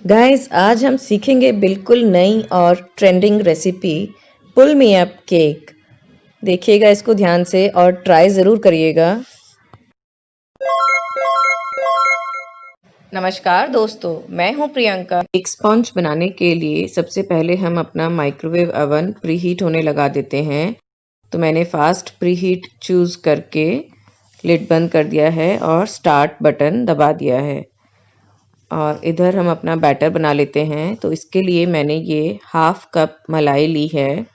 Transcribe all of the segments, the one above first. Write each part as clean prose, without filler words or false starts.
Guys आज हम सीखेंगे बिल्कुल नई और ट्रेंडिंग रेसिपी पुल मी अप केक। देखिएगा इसको ध्यान से और ट्राई ज़रूर करिएगा। नमस्कार दोस्तों, मैं हूं प्रियंका। केक स्पॉन्ज बनाने के लिए सबसे पहले हम अपना माइक्रोवेव ओवन प्रीहीट होने लगा देते हैं। तो मैंने फास्ट प्रीहीट चूज़ करके लिड बंद कर दिया है और स्टार्ट बटन दबा दिया है। और इधर हम अपना बैटर बना लेते हैं। तो इसके लिए मैंने ये हाफ कप मलाई ली है।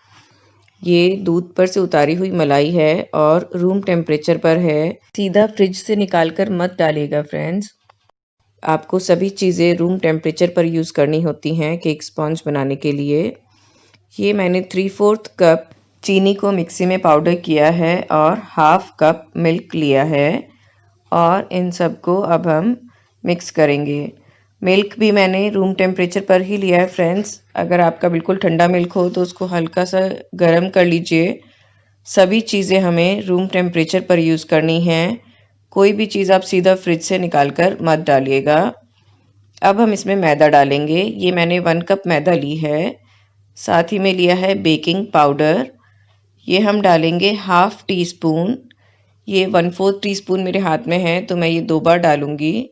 ये दूध पर से उतारी हुई मलाई है और रूम टेम्परेचर पर है। सीधा फ्रिज से निकाल कर मत डालिएगा फ्रेंड्स। आपको सभी चीज़ें रूम टेम्परेचर पर यूज़ करनी होती हैं केक स्पॉन्ज बनाने के लिए। ये मैंने 3/4 कप चीनी को मिक्सी में पाउडर किया है और हाफ कप मिल्क लिया है और इन सबको अब हम मिक्स करेंगे। मिल्क भी मैंने रूम टेम्परेचर पर ही लिया है फ्रेंड्स। अगर आपका बिल्कुल ठंडा मिल्क हो तो उसको हल्का सा गर्म कर लीजिए। सभी चीज़ें हमें रूम टेम्परेचर पर यूज़ करनी हैं। कोई भी चीज़ आप सीधा फ्रिज से निकाल कर मत डालिएगा। अब हम इसमें मैदा डालेंगे। ये मैंने 1 कप मैदा ली है। साथ ही में लिया है बेकिंग पाउडर। ये हम डालेंगे हाफ टी स्पून। ये 1/4 टीस्पून मेरे हाथ में है तो मैं ये 2 बार डालूंगी।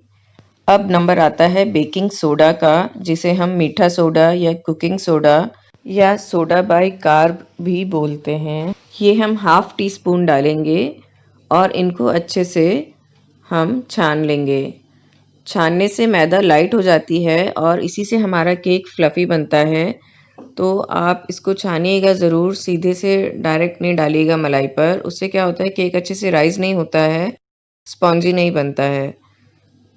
अब नंबर आता है बेकिंग सोडा का, जिसे हम मीठा सोडा या कुकिंग सोडा या सोडा बाई कार्ब भी बोलते हैं। ये हम हाफ टी स्पून डालेंगे और इनको अच्छे से हम छान लेंगे। छानने से मैदा लाइट हो जाती है और इसी से हमारा केक फ्लफ़ी बनता है। तो आप इसको छानिएगा ज़रूर, सीधे से डायरेक्ट नहीं डालिएगा मलाई पर। उससे क्या होता है, केक अच्छे से राइज़ नहीं होता है, स्पॉन्जी नहीं बनता है।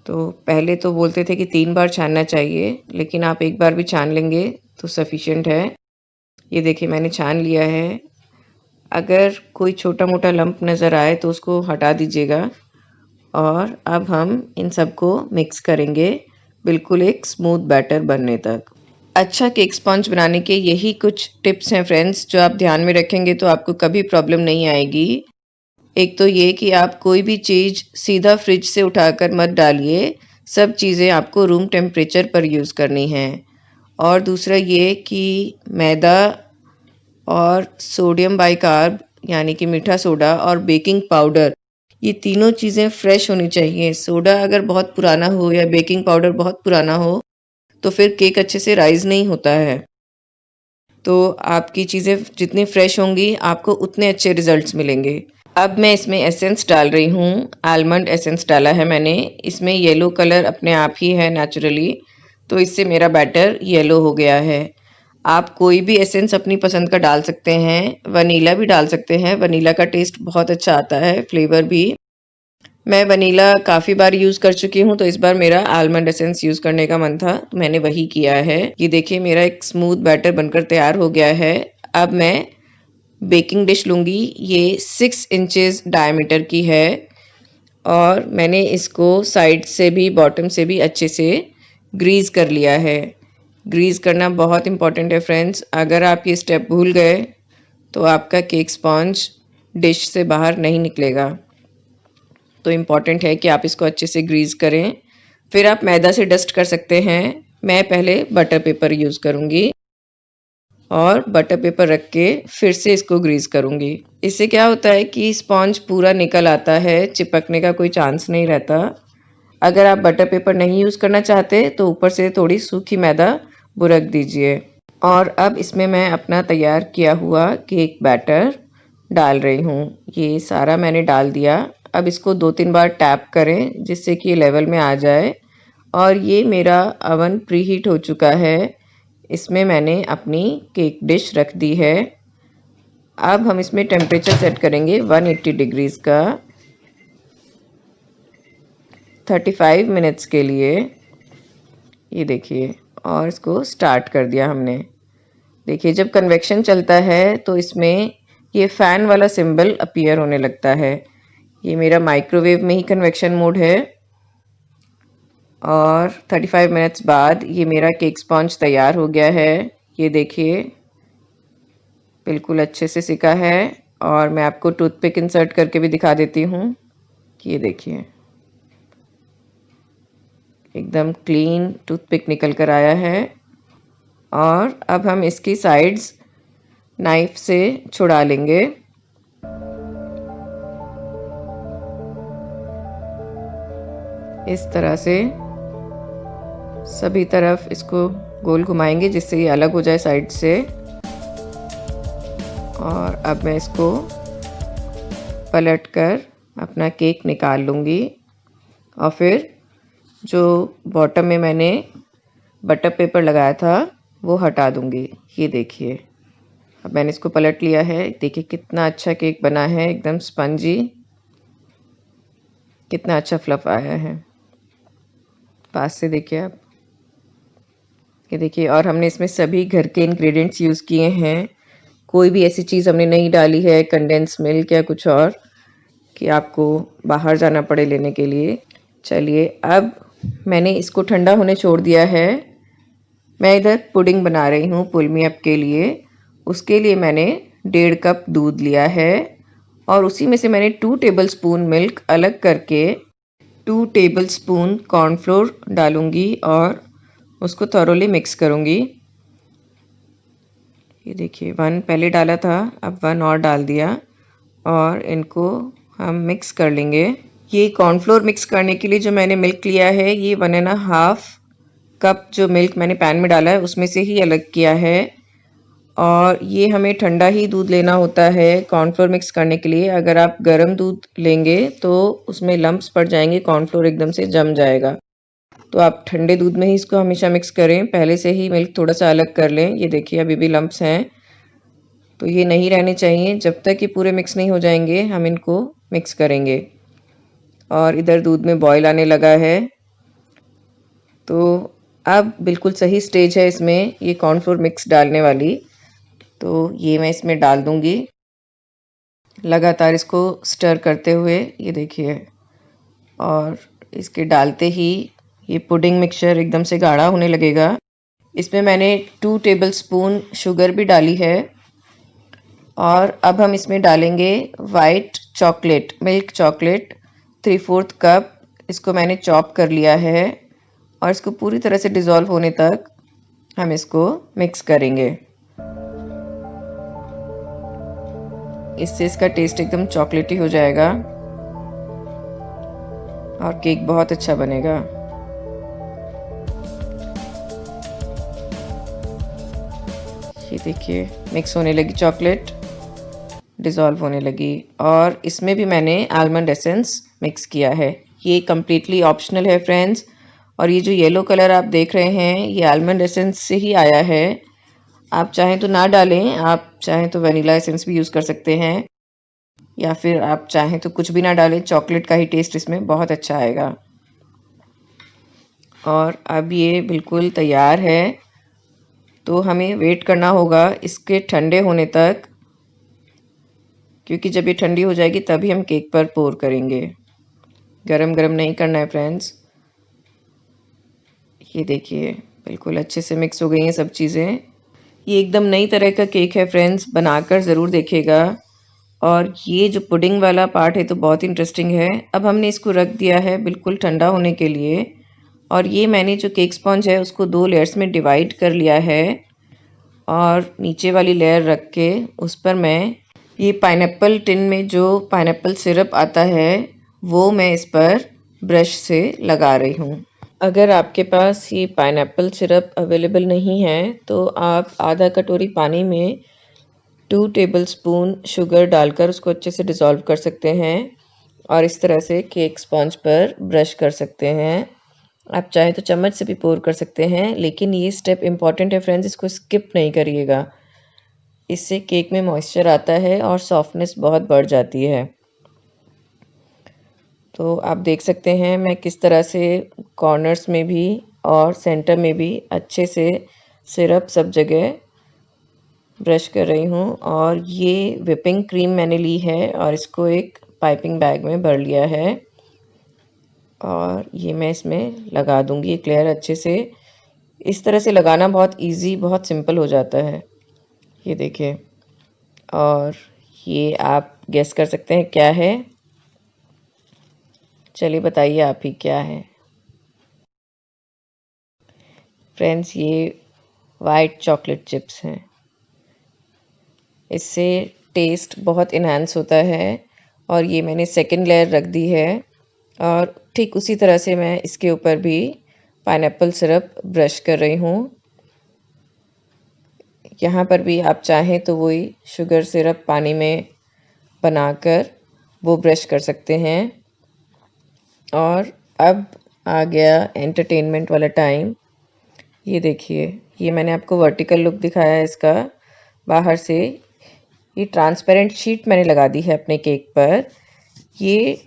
तो पहले तो बोलते थे कि 3 बार छानना चाहिए, लेकिन आप 1 बार भी छान लेंगे तो सफिशिएंट है। ये देखिए मैंने छान लिया है। अगर कोई छोटा-मोटा लम्प नज़र आए तो उसको हटा दीजिएगा। और अब हम इन सबको मिक्स करेंगे बिल्कुल एक स्मूथ बैटर बनने तक। अच्छा केक स्पॉन्ज बनाने के यही कुछ टिप्स हैं फ्रेंड्स, जो आप ध्यान में रखेंगे तो आपको कभी प्रॉब्लम नहीं आएगी। एक तो ये कि आप कोई भी चीज़ सीधा फ्रिज से उठाकर मत डालिए। सब चीज़ें आपको रूम टेम्परेचर पर यूज़ करनी हैं। और दूसरा ये कि मैदा और सोडियम बाइकार्ब यानी कि मीठा सोडा और बेकिंग पाउडर, ये तीनों चीज़ें फ्रेश होनी चाहिए। सोडा अगर बहुत पुराना हो या बेकिंग पाउडर बहुत पुराना हो तो फिर केक अच्छे से राइज़ नहीं होता है। तो आपकी चीज़ें जितनी फ्रेश होंगी आपको उतने अच्छे रिज़ल्ट्स मिलेंगे। अब मैं इसमें एसेंस डाल रही हूँ। आलमंड एसेंस डाला है मैंने। इसमें येलो कलर अपने आप ही है नेचुरली, तो इससे मेरा बैटर येलो हो गया है। आप कोई भी एसेंस अपनी पसंद का डाल सकते हैं। वनीला भी डाल सकते हैं, वनीला का टेस्ट बहुत अच्छा आता है, फ्लेवर भी। मैं वनीला काफ़ी बार यूज़ कर चुकी हूँ, तो इस बार मेरा आलमंड एसेंस यूज़ करने का मन था, तो मैंने वही किया है। ये देखिए मेरा एक स्मूथ बैटर बनकर तैयार हो गया है। अब मैं बेकिंग डिश लूँगी। ये 6 इंचेस डायमीटर की है और मैंने इसको साइड से भी बॉटम से भी अच्छे से ग्रीस कर लिया है। ग्रीस करना बहुत इम्पॉर्टेंट है फ्रेंड्स। अगर आप ये स्टेप भूल गए तो आपका केक स्पॉन्ज डिश से बाहर नहीं निकलेगा। तो इम्पॉर्टेंट है कि आप इसको अच्छे से ग्रीस करें। फिर आप मैदा से डस्ट कर सकते हैं। मैं पहले बटर पेपर यूज़ करूँगी और बटर पेपर रख के फिर से इसको ग्रीस करूँगी। इससे क्या होता है कि स्पॉन्ज पूरा निकल आता है, चिपकने का कोई चांस नहीं रहता। अगर आप बटर पेपर नहीं यूज़ करना चाहते तो ऊपर से थोड़ी सूखी मैदा बुरक दीजिए। और अब इसमें मैं अपना तैयार किया हुआ केक बैटर डाल रही हूँ। ये सारा मैंने डाल दिया। अब इसको 2-3 बार टैप करें जिससे कि ये लेवल में आ जाए। और ये मेरा अवन प्रीहीट हो चुका है। इसमें मैंने अपनी केक डिश रख दी है। अब हम इसमें टेम्परेचर सेट करेंगे 180 डिग्रीज़ का 35 मिनट्स के लिए। ये देखिए, और इसको स्टार्ट कर दिया हमने। देखिए जब कन्वेक्शन चलता है तो इसमें ये फ़ैन वाला सिंबल अपीयर होने लगता है। ये मेरा माइक्रोवेव में ही कन्वेक्शन मोड है। और 35 मिनट्स बाद ये मेरा केक स्पॉन्ज तैयार हो गया है। ये देखिए बिल्कुल अच्छे से सिका है। और मैं आपको टूथपिक इंसर्ट करके भी दिखा देती हूँ। ये देखिए एकदम क्लीन टूथपिक निकल कर आया है। और अब हम इसकी साइड्स नाइफ से छुड़ा लेंगे। इस तरह से सभी तरफ इसको गोल घुमाएंगे जिससे ये अलग हो जाए साइड से। और अब मैं इसको पलटकर अपना केक निकाल लूँगी और फिर जो बॉटम में मैंने बटर पेपर लगाया था वो हटा दूँगी। ये देखिए, अब मैंने इसको पलट लिया है। देखिए कितना अच्छा केक बना है, एकदम स्पंजी, कितना अच्छा फ्लफ़ आया है। पास से देखिए आप, ये देखिए। और हमने इसमें सभी घर के इंग्रेडिएंट्स यूज़ किए हैं। कोई भी ऐसी चीज़ हमने नहीं डाली है, कंडेंस मिल्क या कुछ और, कि आपको बाहर जाना पड़े लेने के लिए। चलिए, अब मैंने इसको ठंडा होने छोड़ दिया है। मैं इधर पुडिंग बना रही हूँ पुल मी अप के लिए। उसके लिए मैंने 1.5 कप दूध लिया है और उसी में से मैंने 2 टेबलस्पून मिल्क अलग करके 2 टेबलस्पून कॉर्नफ्लोर डालूंगी और उसको थॉरोली मिक्स करूंगी। ये देखिए, 1 पहले डाला था, अब 1 और डाल दिया और इनको हम मिक्स कर लेंगे। ये कॉर्नफ्लोर मिक्स करने के लिए जो मैंने मिल्क लिया है, ये 1.5 कप जो मिल्क मैंने पैन में डाला है उसमें से ही अलग किया है। और ये हमें ठंडा ही दूध लेना होता है कॉर्नफ्लोर मिक्स करने के लिए। अगर आप गर्म दूध लेंगे तो उसमें लम्प्स पड़ जाएंगे, कॉर्नफ्लोर एकदम से जम जाएगा। तो आप ठंडे दूध में ही इसको हमेशा मिक्स करें। पहले से ही मिल्क थोड़ा सा अलग कर लें। ये देखिए, अभी भी लम्प्स हैं, तो ये नहीं रहने चाहिए। जब तक ये पूरे मिक्स नहीं हो जाएंगे हम इनको मिक्स करेंगे। और इधर दूध में बॉयल आने लगा है, तो अब बिल्कुल सही स्टेज है इसमें ये कॉर्नफ्लोर मिक्स डालने वाली। तो ये मैं इसमें डाल दूंगी, लगातार इसको स्टर करते हुए। ये देखिए, और इसके डालते ही ये पुडिंग मिक्सचर एकदम से गाढ़ा होने लगेगा। इसमें मैंने 2 टेबलस्पून शुगर भी डाली है। और अब हम इसमें डालेंगे white chocolate, milk chocolate 3/4 cup. इसको मैंने चॉप कर लिया है और इसको पूरी तरह से डिज़ोल्व होने तक हम इसको मिक्स करेंगे। इससे इसका टेस्ट एकदम चॉकलेटी हो जाएगा और केक बहुत अच्छा बनेगा। ये देखिए, मिक्स होने लगी चॉकलेट, डिज़ोल्व होने लगी। और इसमें भी मैंने आलमंड एसेंस मिक्स किया है। ये कम्प्लीटली ऑप्शनल है फ्रेंड्स। और ये जो येलो कलर आप देख रहे हैं, ये आलमंड एसेंस से ही आया है। आप चाहें तो ना डालें, आप चाहें तो वनीला एसेंस भी यूज़ कर सकते हैं, या फिर आप चाहें तो कुछ भी ना डालें। चॉकलेट का ही टेस्ट इसमें बहुत अच्छा आएगा। और अब ये बिल्कुल तैयार है, तो हमें वेट करना होगा इसके ठंडे होने तक, क्योंकि जब ये ठंडी हो जाएगी तभी हम केक पर पोर करेंगे। गरम गरम नहीं करना है फ्रेंड्स। ये देखिए, बिल्कुल अच्छे से मिक्स हो गई हैं सब चीज़ें। ये एकदम नई तरह का केक है फ्रेंड्स, बनाकर ज़रूर देखिएगा। और ये जो पुडिंग वाला पार्ट है तो बहुत इंटरेस्टिंग है। अब हमने इसको रख दिया है बिल्कुल ठंडा होने के लिए। और ये मैंने जो केक स्पॉन्ज है उसको 2 लेयर्स में डिवाइड कर लिया है। और नीचे वाली लेयर रख के उस पर मैं ये पाइनएप्पल टिन में जो पाइनएप्पल सिरप आता है वो मैं इस पर ब्रश से लगा रही हूँ। अगर आपके पास ये पाइनएप्पल सिरप अवेलेबल नहीं है तो आप आधा कटोरी पानी में 2 टेबलस्पून शुगर डालकर उसको अच्छे से डिज़ोल्व कर सकते हैं और इस तरह से केक स्पॉन्ज पर ब्रश कर सकते हैं। आप चाहें तो चम्मच से भी पोर कर सकते हैं, लेकिन ये स्टेप इम्पॉर्टेंट है फ्रेंड्स, इसको स्किप नहीं करिएगा। इससे केक में मॉइस्चर आता है और सॉफ्टनेस बहुत बढ़ जाती है। तो आप देख सकते हैं मैं किस तरह से कॉर्नर्स में भी और सेंटर में भी अच्छे से सिरप सब जगह ब्रश कर रही हूँ। और ये व्हिपिंग क्रीम मैंने ली है और इसको एक पाइपिंग बैग में भर लिया है और ये मैं इसमें लगा दूँगी एक लेयर अच्छे से। इस तरह से लगाना बहुत इजी, बहुत सिंपल हो जाता है। ये देखिए, और ये आप गेस कर सकते हैं क्या है। चलिए बताइए आप ही क्या है। फ्रेंड्स ये वाइट चॉकलेट चिप्स हैं। इससे टेस्ट बहुत इन्हांस होता है और ये मैंने सेकंड लेयर रख दी है और ठीक उसी तरह से मैं इसके ऊपर भी पाइनएप्पल सिरप ब्रश कर रही हूँ। यहाँ पर भी आप चाहें तो वही शुगर सिरप पानी में बनाकर वो ब्रश कर सकते हैं। और अब आ गया एंटरटेनमेंट वाला टाइम। ये देखिए, ये मैंने आपको वर्टिकल लुक दिखाया है इसका बाहर से। ये ट्रांसपेरेंट शीट मैंने लगा दी है अपने केक पर। ये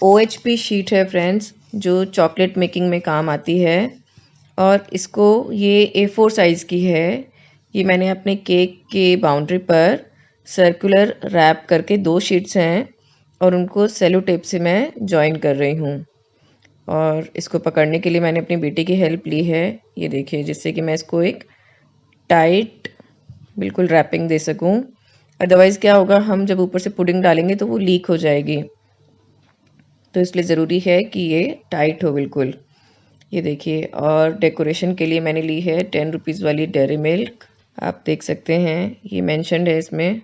OHP शीट है फ्रेंड्स, जो चॉकलेट मेकिंग में काम आती है और इसको ये A4 साइज़ की है। ये मैंने अपने केक के बाउंड्री पर सर्कुलर रैप करके 2 शीट्स हैं और उनको सेलो टेप से मैं जॉइन कर रही हूँ। और इसको पकड़ने के लिए मैंने अपनी बेटी की हेल्प ली है। ये देखिए, जिससे कि मैं इसको एक टाइट बिल्कुल रैपिंग दे सकूँ। अदरवाइज़ क्या होगा, हम जब ऊपर से पुडिंग डालेंगे तो वो लीक हो जाएगी, तो इसलिए ज़रूरी है कि ये टाइट हो बिल्कुल। ये देखिए, और डेकोरेशन के लिए मैंने ली है 10 रुपीज़ वाली डेयरी मिल्क। आप देख सकते हैं ये मेंशन्ड है इसमें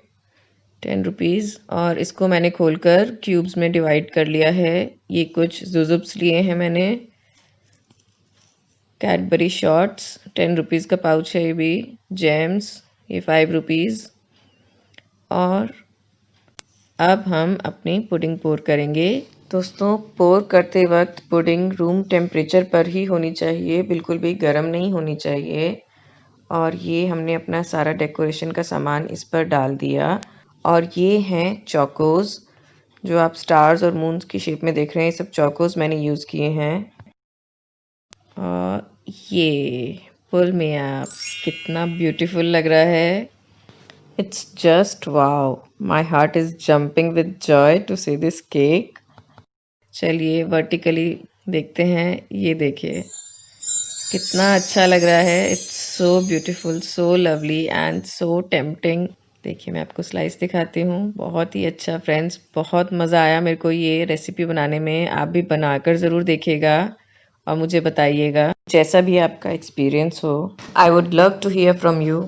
10 रुपीज़। और इसको मैंने खोलकर क्यूब्स में डिवाइड कर लिया है। ये कुछ जुजुब्स लिए हैं मैंने। कैडबरी शॉट्स 10 रुपीज़ का पाउच है ये भी। जेम्स ये 5 रुपीज़। और अब हम अपनी पुडिंग पोर करेंगे। दोस्तों, पोर करते वक्त पुडिंग रूम टेम्परेचर पर ही होनी चाहिए, बिल्कुल भी गर्म नहीं होनी चाहिए। और ये हमने अपना सारा डेकोरेशन का सामान इस पर डाल दिया। और ये हैं चोकोज़, जो आप स्टार्स और मून्स की शेप में देख रहे हैं। ये सब चोकोज़ मैंने यूज़ किए हैं। और ये पुल में आप कितना ब्यूटीफुल लग रहा है। It's just wow. My heart is jumping with joy to see this cake. चलिए वर्टिकली देखते हैं। ये देखिए कितना अच्छा लग रहा है। It's so beautiful, so lovely and so tempting. देखिए मैं आपको स्लाइस दिखाती हूँ। बहुत ही अच्छा फ्रेंड्स, बहुत मज़ा आया मेरे को ये रेसिपी बनाने में। आप भी बनाकर ज़रूर देखिएगा और मुझे बताइएगा जैसा भी आपका एक्सपीरियंस हो। I would love to hear from you.